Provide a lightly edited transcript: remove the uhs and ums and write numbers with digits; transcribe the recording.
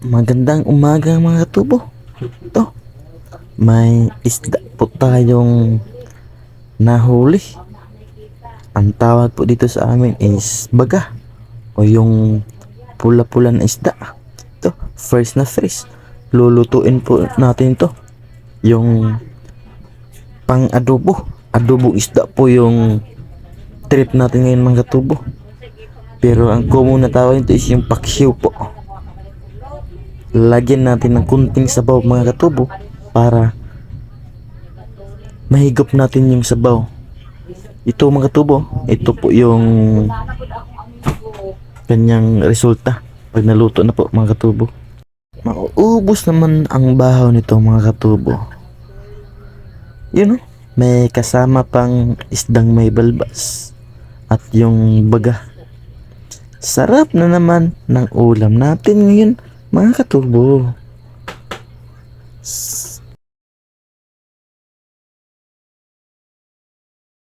Magandang umaga mga katubo. Ito, may isda po tayong nahuli. Ang tawag po dito sa amin is baga o yung pula-pula na isda. Ito, fresh na fresh. Lulutuin po natin to. Yung pang adobo. Adobo isda po yung trip natin ngayon mga katubo. Pero ang common na tawag nito is yung paksiw po. Lagyan natin ng kunting sabaw mga katubo para mahigop natin yung sabaw. Ito mga katubo, ito po yung kanyang resulta pag naluto na po mga katubo. Mauubos naman ang bahaw nito mga katubo. Yun o, may kasama pang isdang may balbas at yung baga. Sarap na naman ng ulam natin ngayon mga katubo.